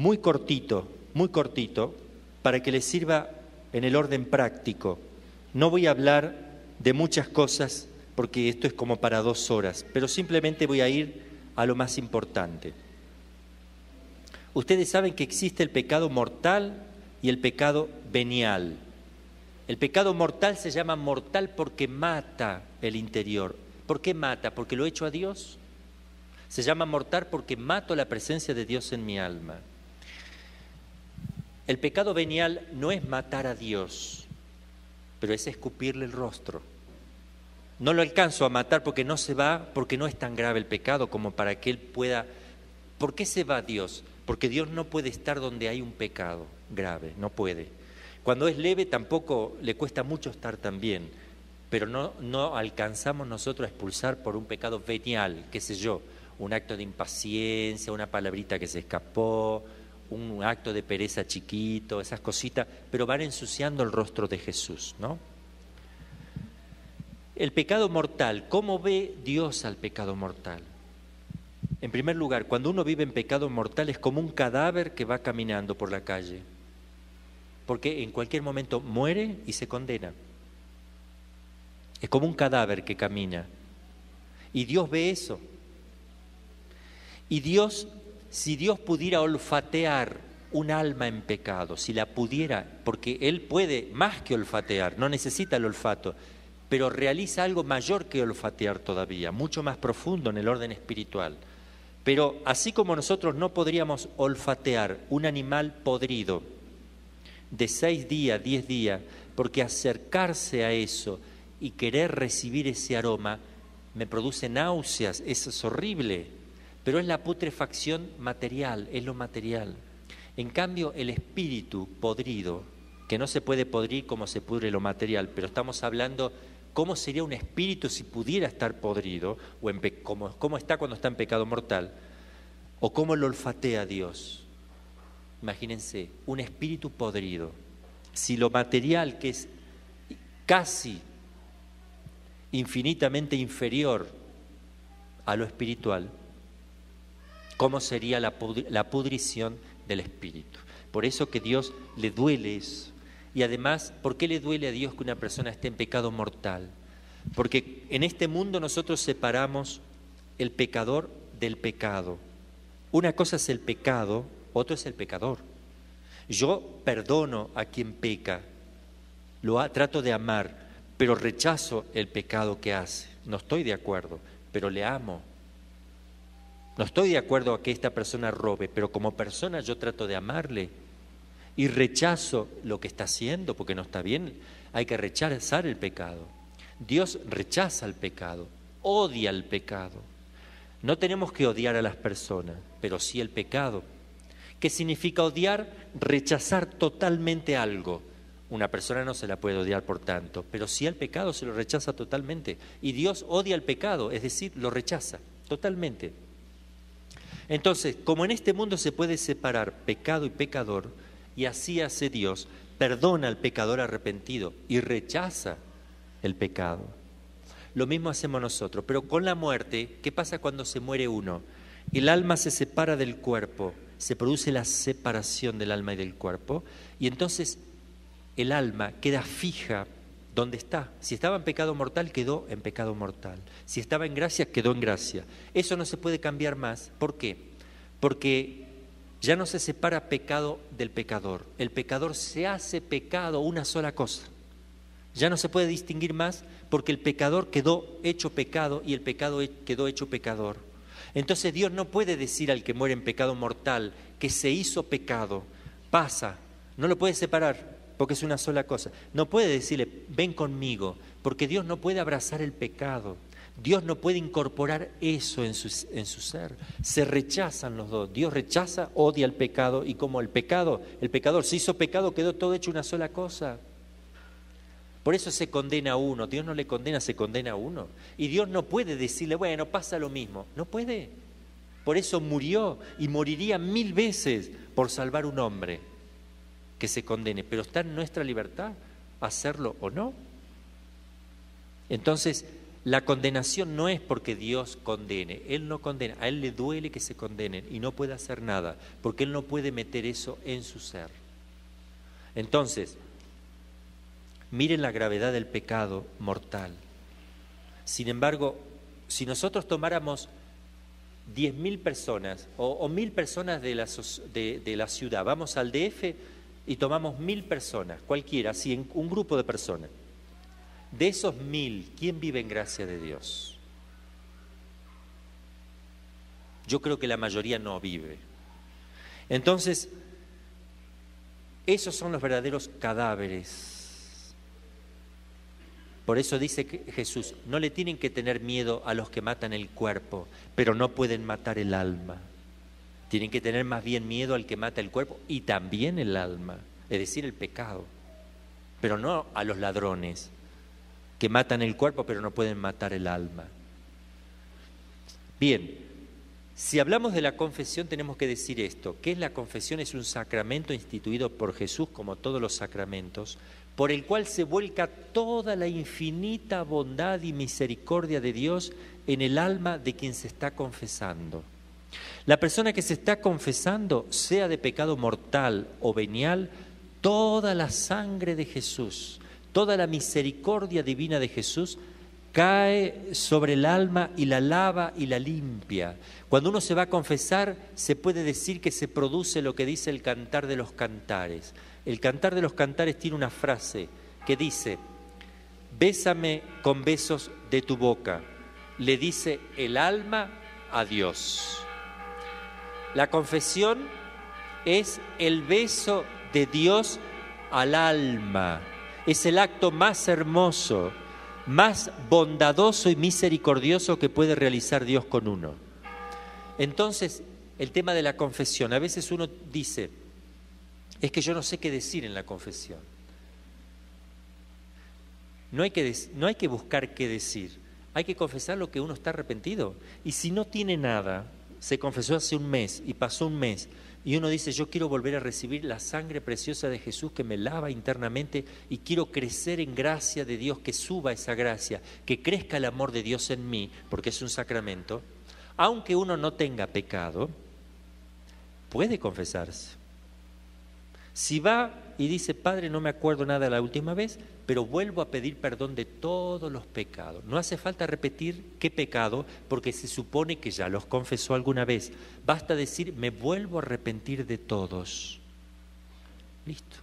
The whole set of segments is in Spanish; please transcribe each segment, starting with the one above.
muy cortito, para que les sirva en el orden práctico. No voy a hablar de muchas cosas porque esto es como para 2 horas, pero simplemente voy a ir a lo más importante. Ustedes saben que existe el pecado mortal y el pecado venial. El pecado mortal se llama mortal porque mata el interior. ¿Por qué mata? ¿Porque lo he hecho a Dios? Se llama mortal porque mato la presencia de Dios en mi alma. El pecado venial no es matar a Dios, pero es escupirle el rostro. No lo alcanzo a matar porque no se va, porque no es tan grave el pecado como para que Él pueda... ¿Por qué se va Dios? Porque Dios no puede estar donde hay un pecado grave, no puede. Cuando es leve tampoco le cuesta mucho estar también, pero no alcanzamos nosotros a expulsar por un pecado venial, qué sé yo, un acto de impaciencia, una palabrita que se escapó, un acto de pereza chiquito, esas cositas, pero van ensuciando el rostro de Jesús, ¿no? El pecado mortal, ¿cómo ve Dios al pecado mortal? En primer lugar, cuando uno vive en pecado mortal es como un cadáver que va caminando por la calle, porque en cualquier momento muere y se condena. Es como un cadáver que camina. Y Dios ve eso. Y Dios, si Dios pudiera olfatear un alma en pecado, si la pudiera, porque Él puede más que olfatear, no necesita el olfato, pero realiza algo mayor que olfatear todavía, mucho más profundo en el orden espiritual. Pero así como nosotros no podríamos olfatear un animal podrido de 6 días, 10 días, porque acercarse a eso y querer recibir ese aroma me produce náuseas, eso es horrible, pero es la putrefacción material, es lo material. En cambio, el espíritu podrido, que no se puede podrir como se pudre lo material, pero estamos hablando cómo sería un espíritu si pudiera estar podrido, o cómo está cuando está en pecado mortal, o cómo lo olfatea Dios. Imagínense, un espíritu podrido. Si lo material, que es casi infinitamente inferior a lo espiritual, ¿cómo sería la pudrición del espíritu? Por eso que Dios le duele eso. Y además, ¿por qué le duele a Dios que una persona esté en pecado mortal? Porque en este mundo nosotros separamos el pecador del pecado. Una cosa es el pecado, otro es el pecador. Yo perdono a quien peca, trato de amar, pero rechazo el pecado que hace. No estoy de acuerdo, pero le amo. No estoy de acuerdo a que esta persona robe, pero como persona yo trato de amarle y rechazo lo que está haciendo porque no está bien. Hay que rechazar el pecado. Dios rechaza el pecado, odia el pecado. No tenemos que odiar a las personas, pero sí el pecado. ¿Qué significa odiar? Rechazar totalmente algo. Una persona no se la puede odiar por tanto, pero sí el pecado se lo rechaza totalmente. Y Dios odia el pecado, es decir, lo rechaza totalmente. Entonces, como en este mundo se puede separar pecado y pecador, y así hace Dios, perdona al pecador arrepentido y rechaza el pecado. Lo mismo hacemos nosotros, pero con la muerte, ¿qué pasa cuando se muere uno? El alma se separa del cuerpo, se produce la separación del alma y del cuerpo, y entonces el alma queda fija donde está. Si estaba en pecado mortal, quedó en pecado mortal. Si estaba en gracia, quedó en gracia. Eso no se puede cambiar más. ¿Por qué? Porque ya no se separa pecado del pecador. El pecador se hace pecado, una sola cosa. Ya no se puede distinguir más porque el pecador quedó hecho pecado y el pecado quedó hecho pecador. Entonces Dios no puede decir al que muere en pecado mortal que se hizo pecado, pasa, no lo puede separar porque es una sola cosa. No puede decirle, ven conmigo, porque Dios no puede abrazar el pecado. Dios no puede incorporar eso en su ser. Se rechazan los dos. Dios rechaza, odia el pecado y como el pecador se hizo pecado, quedó todo hecho una sola cosa. Por eso se condena a uno. Dios no le condena, se condena a uno. Y Dios no puede decirle, bueno, pasa lo mismo. No puede. Por eso murió y moriría 1000 veces por salvar un hombre que se condene. Pero está en nuestra libertad hacerlo o no. Entonces, la condenación no es porque Dios condene, Él no condena, a Él le duele que se condenen y no puede hacer nada, porque Él no puede meter eso en su ser. Entonces, miren la gravedad del pecado mortal. Sin embargo, si nosotros tomáramos 10.000 personas o 1.000 personas de la ciudad, vamos al DF y tomamos 1.000 personas, cualquiera, así, un grupo de personas. De esos 1.000, ¿quién vive en gracia de Dios? Yo creo que la mayoría no vive. Entonces, esos son los verdaderos cadáveres. Por eso dice Jesús, no le tienen que tener miedo a los que matan el cuerpo, pero no pueden matar el alma. Tienen que tener más bien miedo al que mata el cuerpo y también el alma, es decir, el pecado, pero no a los ladrones que matan el cuerpo pero no pueden matar el alma. Bien, si hablamos de la confesión tenemos que decir esto. ¿Qué es la confesión? Es un sacramento instituido por Jesús, como todos los sacramentos, por el cual se vuelca toda la infinita bondad y misericordia de Dios en el alma de quien se está confesando. La persona que se está confesando, sea de pecado mortal o venial, toda la sangre de Jesús, toda la misericordia divina de Jesús cae sobre el alma y la lava y la limpia. Cuando uno se va a confesar, se puede decir que se produce lo que dice el Cantar de los Cantares. El Cantar de los Cantares tiene una frase que dice: bésame con besos de tu boca, le dice el alma a Dios. La confesión es el beso de Dios al alma. Es el acto más hermoso, más bondadoso y misericordioso que puede realizar Dios con uno. Entonces, el tema de la confesión, a veces uno dice, es que yo no sé qué decir en la confesión. No hay que buscar qué decir, hay que confesar lo que uno está arrepentido. Y si no tiene nada, se confesó hace un mes y pasó un mes, y uno dice, yo quiero volver a recibir la sangre preciosa de Jesús que me lava internamente y quiero crecer en gracia de Dios, que suba esa gracia, que crezca el amor de Dios en mí, porque es un sacramento. Aunque uno no tenga pecado, puede confesarse. Si va y dice, Padre, no me acuerdo nada la última vez, pero vuelvo a pedir perdón de todos los pecados. No hace falta repetir qué pecado, porque se supone que ya los confesó alguna vez. Basta decir, me vuelvo a arrepentir de todos. Listo.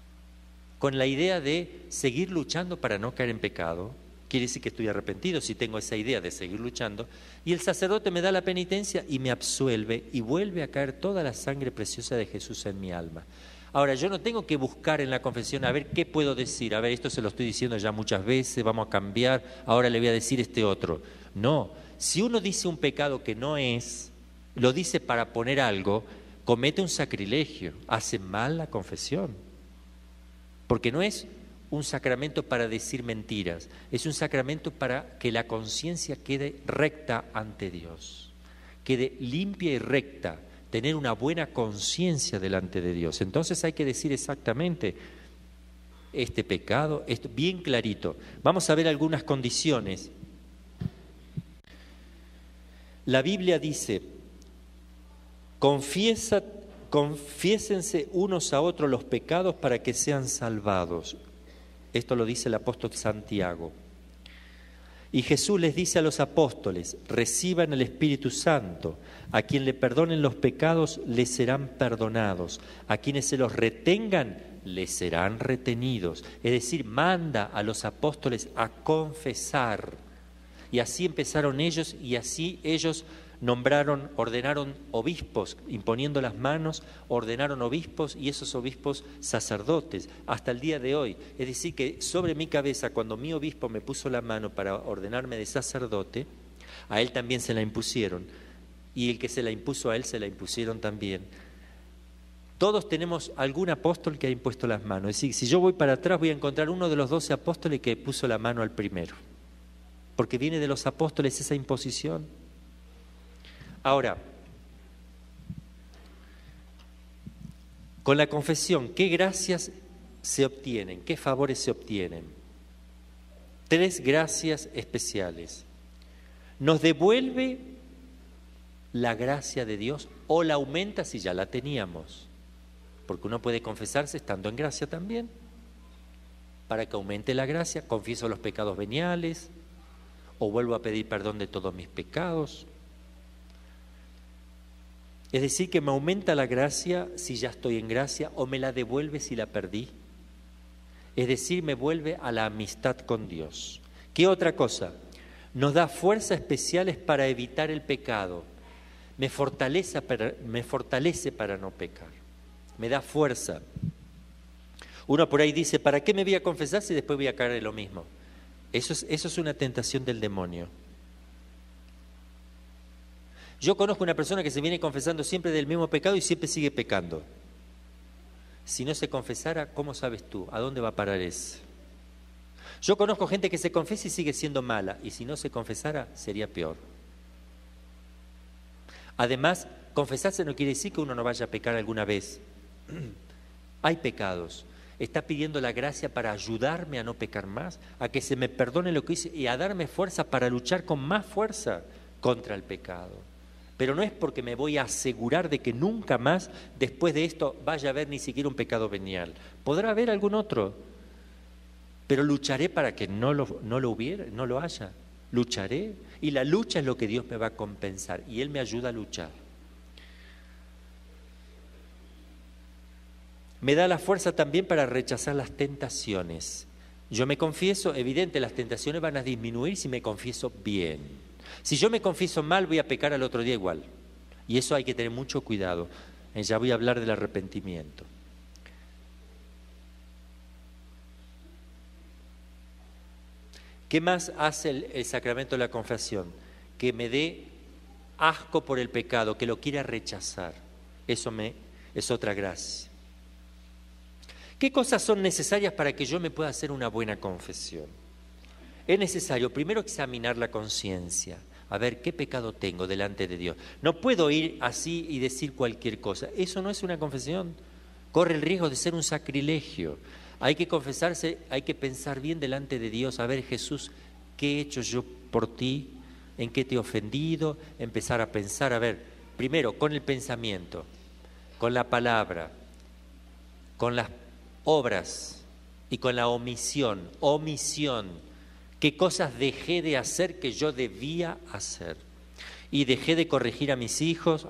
Con la idea de seguir luchando para no caer en pecado. Quiere decir que estoy arrepentido si tengo esa idea de seguir luchando. Y el sacerdote me da la penitencia y me absuelve y vuelve a caer toda la sangre preciosa de Jesús en mi alma. Ahora, yo no tengo que buscar en la confesión a ver qué puedo decir. A ver, esto se lo estoy diciendo ya muchas veces, vamos a cambiar, ahora le voy a decir este otro. No, si uno dice un pecado que no es, lo dice para poner algo, comete un sacrilegio, hace mal la confesión. Porque no es un sacramento para decir mentiras, es un sacramento para que la conciencia quede recta ante Dios, quede limpia y recta, tener una buena conciencia delante de Dios. Entonces hay que decir exactamente este pecado, esto, bien clarito. Vamos a ver algunas condiciones. La Biblia dice, confiésense unos a otros los pecados para que sean salvados. Esto lo dice el apóstol Santiago. Y Jesús les dice a los apóstoles, reciban el Espíritu Santo, a quien le perdonen los pecados les serán perdonados, a quienes se los retengan les serán retenidos. Es decir, manda a los apóstoles a confesar. Y así empezaron ellos y así ellos ordenaron obispos, imponiendo las manos, ordenaron obispos y esos obispos sacerdotes, hasta el día de hoy. Es decir, que sobre mi cabeza, cuando mi obispo me puso la mano para ordenarme de sacerdote, a él también se la impusieron, y el que se la impuso a él se la impusieron también. Todos tenemos algún apóstol que ha impuesto las manos. Es decir, si yo voy para atrás voy a encontrar uno de los 12 apóstoles que puso la mano al primero, porque viene de los apóstoles esa imposición. Ahora, con la confesión, ¿qué gracias se obtienen? ¿Qué favores se obtienen? 3 gracias especiales. nos devuelve la gracia de Dios o la aumenta si ya la teníamos. Porque uno puede confesarse estando en gracia también. Para que aumente la gracia, confieso los pecados veniales o vuelvo a pedir perdón de todos mis pecados. Es decir, que me aumenta la gracia si ya estoy en gracia o me la devuelve si la perdí. Es decir, me vuelve a la amistad con Dios. ¿Qué otra cosa? Nos da fuerzas especiales para evitar el pecado. Me fortalece para no pecar. Me da fuerza. Uno por ahí dice, ¿para qué me voy a confesar si después voy a caer en lo mismo? Eso es una tentación del demonio. Yo conozco una persona que se viene confesando siempre del mismo pecado y siempre sigue pecando. Si no se confesara, ¿cómo sabes tú? ¿A dónde va a parar ese? Yo conozco gente que se confiesa y sigue siendo mala, y si no se confesara, sería peor. Además, confesarse no quiere decir que uno no vaya a pecar alguna vez. Hay pecados. Está pidiendo la gracia para ayudarme a no pecar más, a que se me perdone lo que hice y a darme fuerza para luchar con más fuerza contra el pecado. Pero no es porque me voy a asegurar de que nunca más después de esto vaya a haber ni siquiera un pecado venial. Podrá haber algún otro, pero lucharé para que no lo haya. Lucharé y la lucha es lo que Dios me va a compensar y Él me ayuda a luchar. Me da la fuerza también para rechazar las tentaciones. Yo me confieso, evidente, las tentaciones van a disminuir si me confieso bien. Si yo me confieso mal, voy a pecar al otro día igual. Y eso hay que tener mucho cuidado. Ya voy a hablar del arrepentimiento. ¿Qué más hace el sacramento de la confesión? Que me dé asco por el pecado, que lo quiera rechazar. Eso es otra gracia. ¿Qué cosas son necesarias para que yo me pueda hacer una buena confesión? Es necesario primero examinar la conciencia, a ver qué pecado tengo delante de Dios. No puedo ir así y decir cualquier cosa. Eso no es una confesión. Corre el riesgo de ser un sacrilegio. Hay que confesarse, hay que pensar bien delante de Dios. A ver, Jesús, ¿qué he hecho yo por ti? ¿En qué te he ofendido? Empezar a pensar, a ver, primero con el pensamiento, con la palabra, con las obras y con la omisión. ¿Qué cosas dejé de hacer que yo debía hacer? Y dejé de corregir a mis hijos,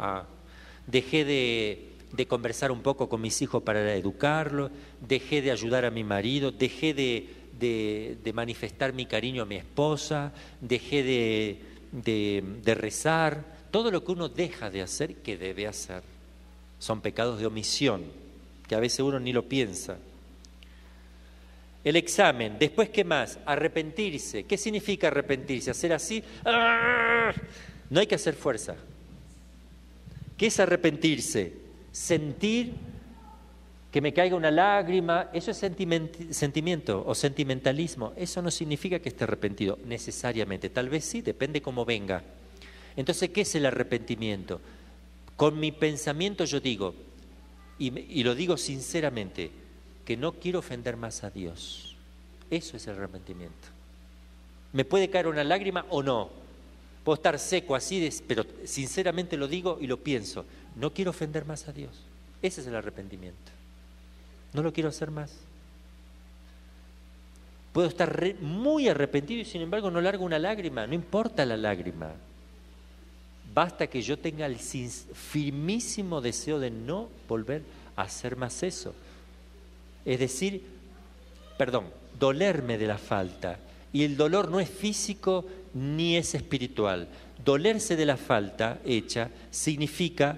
dejé de conversar un poco con mis hijos para educarlos, dejé de ayudar a mi marido, dejé de manifestar mi cariño a mi esposa, dejé de rezar. Todo lo que uno deja de hacer, que debe hacer. Son pecados de omisión, que a veces uno ni lo piensa. El examen, después, ¿qué más? Arrepentirse. ¿Qué significa arrepentirse? ¿Hacer así? ¡Ah! No hay que hacer fuerza. ¿Qué es arrepentirse? Sentir que me caiga una lágrima, eso es sentimiento o sentimentalismo. Eso no significa que esté arrepentido necesariamente. Tal vez sí, depende cómo venga. Entonces, ¿qué es el arrepentimiento? Con mi pensamiento yo digo, y lo digo sinceramente, que no quiero ofender más a Dios. Eso es el arrepentimiento. ¿Me puede caer una lágrima o no? Puedo estar seco así, pero sinceramente lo digo y lo pienso. No quiero ofender más a Dios. Ese es el arrepentimiento. No lo quiero hacer más. Puedo estar muy arrepentido y sin embargo no largo una lágrima. No importa la lágrima. Basta que yo tenga el firmísimo deseo de no volver a hacer más eso. Es decir, dolerme de la falta. Y el dolor no es físico ni es espiritual. Dolerse de la falta hecha significa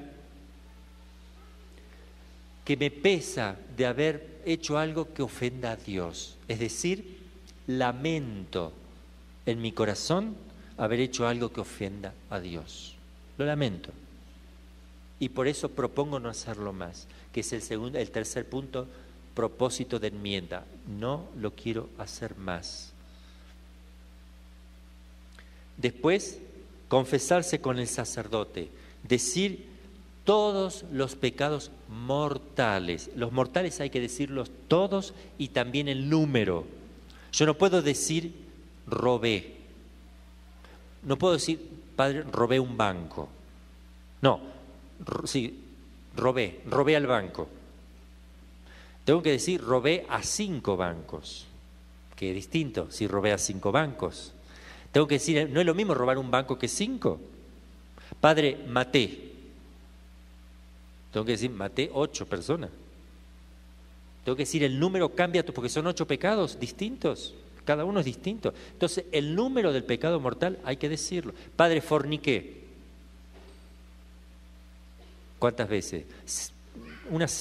que me pesa de haber hecho algo que ofenda a Dios. Es decir, lamento en mi corazón haber hecho algo que ofenda a Dios. Lo lamento. Y por eso propongo no hacerlo más, que es el tercer punto, propósito de enmienda. No lo quiero hacer más. Después, confesarse con el sacerdote, decir todos los pecados mortales. Los mortales hay que decirlos todos y también el número. Yo no puedo decir robé, No puedo decir, Padre, robé un banco. No, sí, robé al banco. Tengo que decir, robé a 5 bancos, que es distinto si robé a 5 bancos. Tengo que decir, no es lo mismo robar un banco que 5. Padre, maté. Tengo que decir, maté 8 personas. Tengo que decir, el número cambia, porque son 8 pecados distintos. Cada uno es distinto. Entonces, el número del pecado mortal hay que decirlo. Padre, forniqué. ¿Cuántas veces? Unas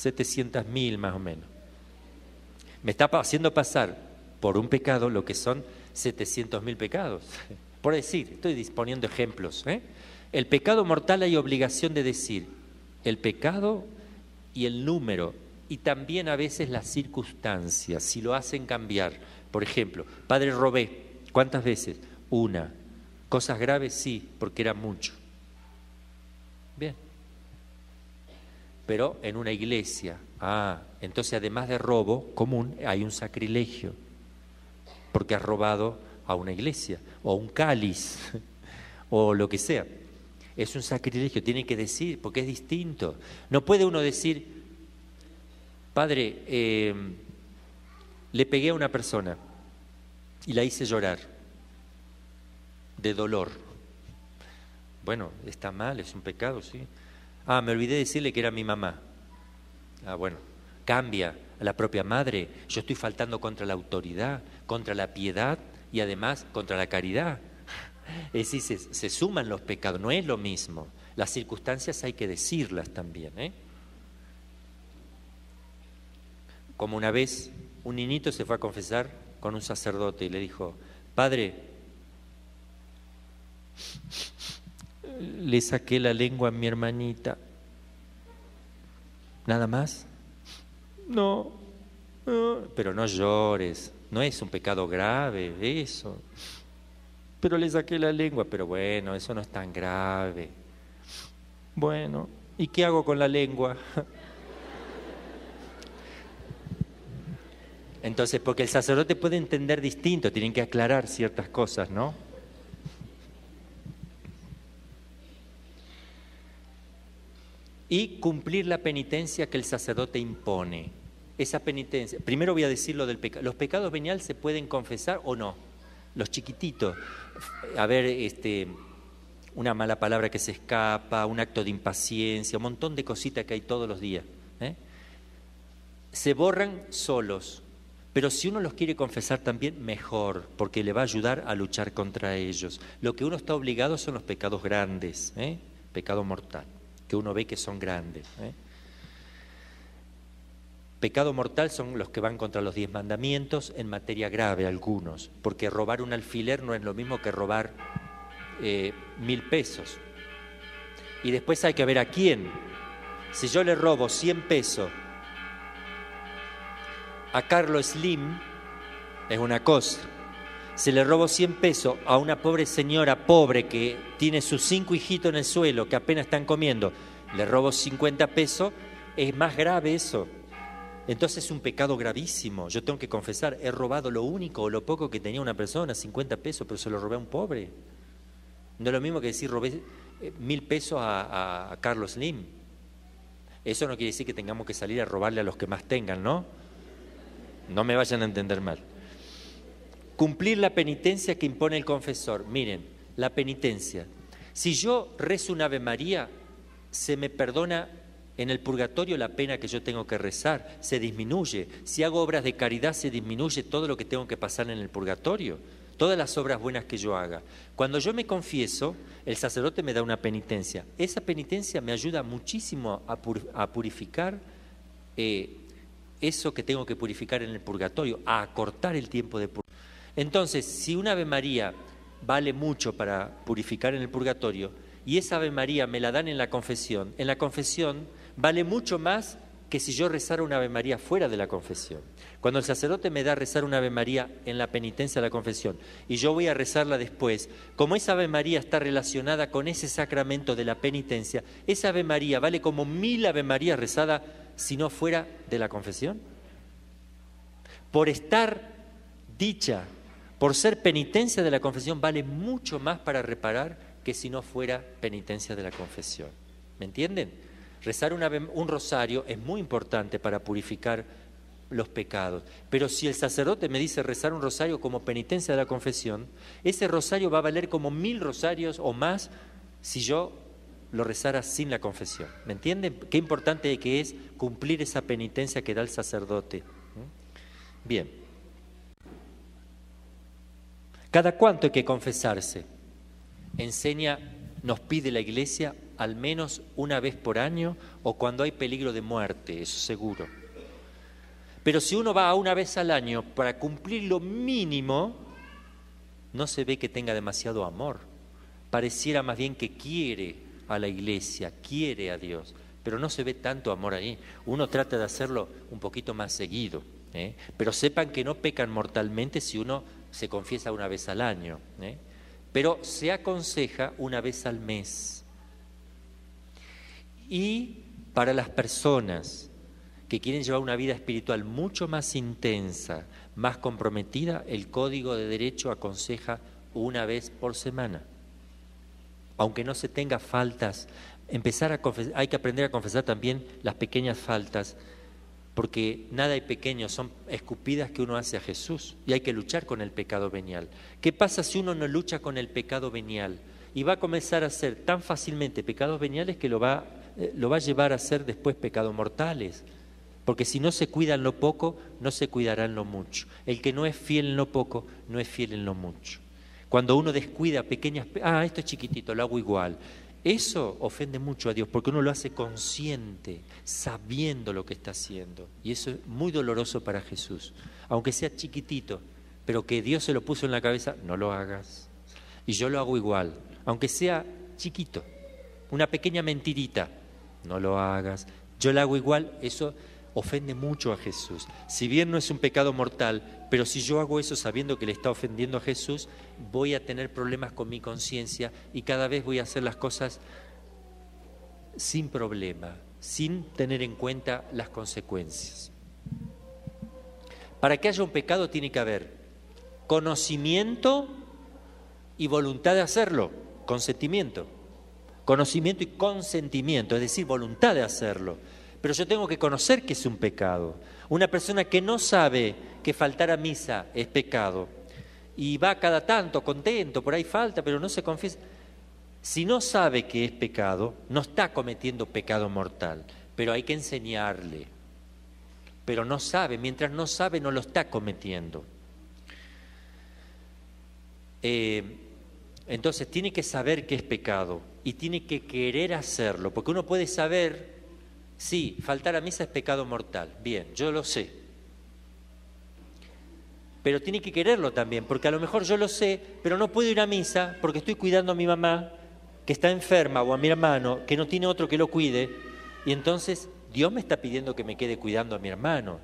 700.000 más o menos. Me está haciendo pasar por un pecado lo que son 700.000 pecados. Por decir, estoy disponiendo ejemplos. El pecado mortal hay obligación de decir el pecado y el número, y también a veces las circunstancias, si lo hacen cambiar. Por ejemplo, Padre, robé. ¿Cuántas veces? 1. ¿Cosas graves? Sí, porque era mucho. Bien. Pero en una iglesia, entonces además de robo común, hay un sacrilegio, porque has robado a una iglesia, o un cáliz, o lo que sea. Es un sacrilegio, tiene que decir, porque es distinto. No puede uno decir, Padre, le pegué a una persona y la hice llorar de dolor. Bueno, está mal, es un pecado, sí. Me olvidé decirle que era mi mamá. Bueno, cambia a la propia madre. Yo estoy faltando contra la autoridad, contra la piedad y además contra la caridad. Es decir, se suman los pecados, no es lo mismo. Las circunstancias hay que decirlas también, Como una vez un niñito se fue a confesar con un sacerdote y le dijo, Padre, le saqué la lengua a mi hermanita. ¿Nada más? No, pero no llores, no es un pecado grave eso. Pero le saqué la lengua, pero bueno, eso no es tan grave. Bueno, ¿y qué hago con la lengua? Entonces, porque el sacerdote puede entender distinto, tienen que aclarar ciertas cosas, ¿no? Y cumplir la penitencia que el sacerdote impone. Esa penitencia, primero voy a decir lo del pecado. ¿Los pecados veniales se pueden confesar o no? Los chiquititos. A ver, una mala palabra que se escapa, un acto de impaciencia, un montón de cositas que hay todos los días. Se borran solos. Pero si uno los quiere confesar también, mejor, porque le va a ayudar a luchar contra ellos. Lo que uno está obligado son los pecados grandes, pecado mortal, que uno ve que son grandes. Pecado mortal son los que van contra los 10 mandamientos en materia grave, algunos, porque robar un alfiler no es lo mismo que robar 1.000 pesos. Y después hay que ver a quién. Si yo le robo 100 pesos a Carlos Slim, es una cosa. Si le robo 100 pesos a una pobre señora pobre que tiene sus 5 hijitos en el suelo, que apenas están comiendo, le robo 50 pesos, es más grave eso. Entonces es un pecado gravísimo. Yo tengo que confesar, he robado lo único o lo poco que tenía una persona, 50 pesos, pero se lo robé a un pobre. No es lo mismo que decir robé 1.000 pesos a Carlos Slim. Eso no quiere decir que tengamos que salir a robarle a los que más tengan, ¿no? No me vayan a entender mal. Cumplir la penitencia que impone el confesor. Miren, la penitencia. Si yo rezo un Ave María, se me perdona en el purgatorio la pena que yo tengo que rezar, se disminuye. Si hago obras de caridad, se disminuye todo lo que tengo que pasar en el purgatorio, todas las obras buenas que yo haga. Cuando yo me confieso, el sacerdote me da una penitencia. Esa penitencia me ayuda muchísimo a purificar eso que tengo que purificar en el purgatorio, a acortar el tiempo de purgatorio. Entonces, si una Ave María vale mucho para purificar en el purgatorio y esa Ave María me la dan en la confesión vale mucho más que si yo rezara una Ave María fuera de la confesión. Cuando el sacerdote me da a rezar una Ave María en la penitencia de la confesión y yo voy a rezarla después, como esa Ave María está relacionada con ese sacramento de la penitencia, esa Ave María vale como 1.000 Ave Marías rezadas si no fuera de la confesión. Por estar dicha Por ser penitencia de la confesión vale mucho más para reparar que si no fuera penitencia de la confesión. ¿Me entienden? Rezar un rosario es muy importante para purificar los pecados. Pero si el sacerdote me dice rezar un rosario como penitencia de la confesión, ese rosario va a valer como 1000 rosarios o más si yo lo rezara sin la confesión. ¿Me entienden? Qué importante que es cumplir esa penitencia que da el sacerdote. Bien. ¿Cada cuánto hay que confesarse? Nos pide la Iglesia al menos una vez por año o cuando hay peligro de muerte, eso seguro. Pero si uno va una vez al año para cumplir lo mínimo, no se ve que tenga demasiado amor. Pareciera más bien que quiere a la Iglesia, quiere a Dios, pero no se ve tanto amor ahí. Uno trata de hacerlo un poquito más seguido, pero sepan que no pecan mortalmente si uno se confiesa una vez al año, pero se aconseja una vez al mes. Y para las personas que quieren llevar una vida espiritual mucho más intensa, más comprometida, el Código de Derecho aconseja una vez por semana. Aunque no se tenga faltas, hay que aprender a confesar también las pequeñas faltas, porque nada hay pequeño, son escupidas que uno hace a Jesús, y hay que luchar con el pecado venial. ¿Qué pasa si uno no lucha con el pecado venial? Y va a comenzar a hacer tan fácilmente pecados veniales que lo va a llevar a hacer después pecados mortales. Porque si no se cuida en lo poco, no se cuidará en lo mucho. El que no es fiel en lo poco, no es fiel en lo mucho. Cuando uno descuida pequeñas... esto es chiquitito, lo hago igual. Eso ofende mucho a Dios, porque uno lo hace consciente, sabiendo lo que está haciendo. Y eso es muy doloroso para Jesús. Aunque sea chiquitito, pero que Dios se lo puso en la cabeza, no lo hagas. Y yo lo hago igual, aunque sea chiquito. Una pequeña mentirita, no lo hagas. Yo lo hago igual, eso ofende mucho a Jesús. Si bien no es un pecado mortal, pero si yo hago eso sabiendo que le está ofendiendo a Jesús, voy a tener problemas con mi conciencia y cada vez voy a hacer las cosas sin problema, sin tener en cuenta las consecuencias. Para que haya un pecado tiene que haber conocimiento y voluntad de hacerlo, consentimiento. Conocimiento y consentimiento, es decir, voluntad de hacerlo. Pero yo tengo que conocer que es un pecado. Una persona que no sabe que faltar a misa es pecado y va cada tanto contento, por ahí falta, pero no se confiesa. Si no sabe que es pecado, no está cometiendo pecado mortal, pero hay que enseñarle. Pero no sabe, mientras no sabe no lo está cometiendo. Entonces tiene que saber que es pecado y tiene que querer hacerlo, porque uno puede saber... Sí, faltar a misa es pecado mortal. Bien, yo lo sé. Pero tiene que quererlo también, porque a lo mejor yo lo sé, pero no puedo ir a misa porque estoy cuidando a mi mamá que está enferma o a mi hermano que no tiene otro que lo cuide. Y entonces Dios me está pidiendo que me quede cuidando a mi hermano.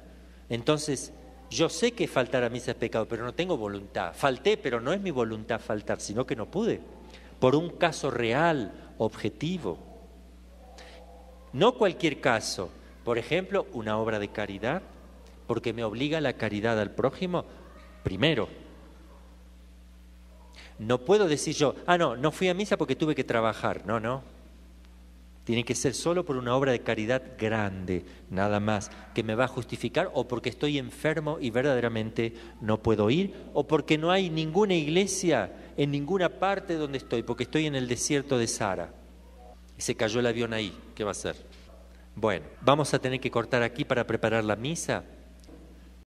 Entonces yo sé que faltar a misa es pecado, pero no tengo voluntad. Falté, pero no es mi voluntad faltar, sino que no pude. Por un caso real, objetivo. No cualquier caso, por ejemplo, una obra de caridad, porque me obliga la caridad al prójimo, primero. No puedo decir yo, no fui a misa porque tuve que trabajar. No. Tiene que ser solo por una obra de caridad grande, nada más, que me va a justificar, o porque estoy enfermo y verdaderamente no puedo ir, o porque no hay ninguna iglesia en ninguna parte donde estoy, porque estoy en el desierto de Sahara. Se cayó el avión ahí, ¿qué va a hacer? Bueno, vamos a tener que cortar aquí para preparar la misa.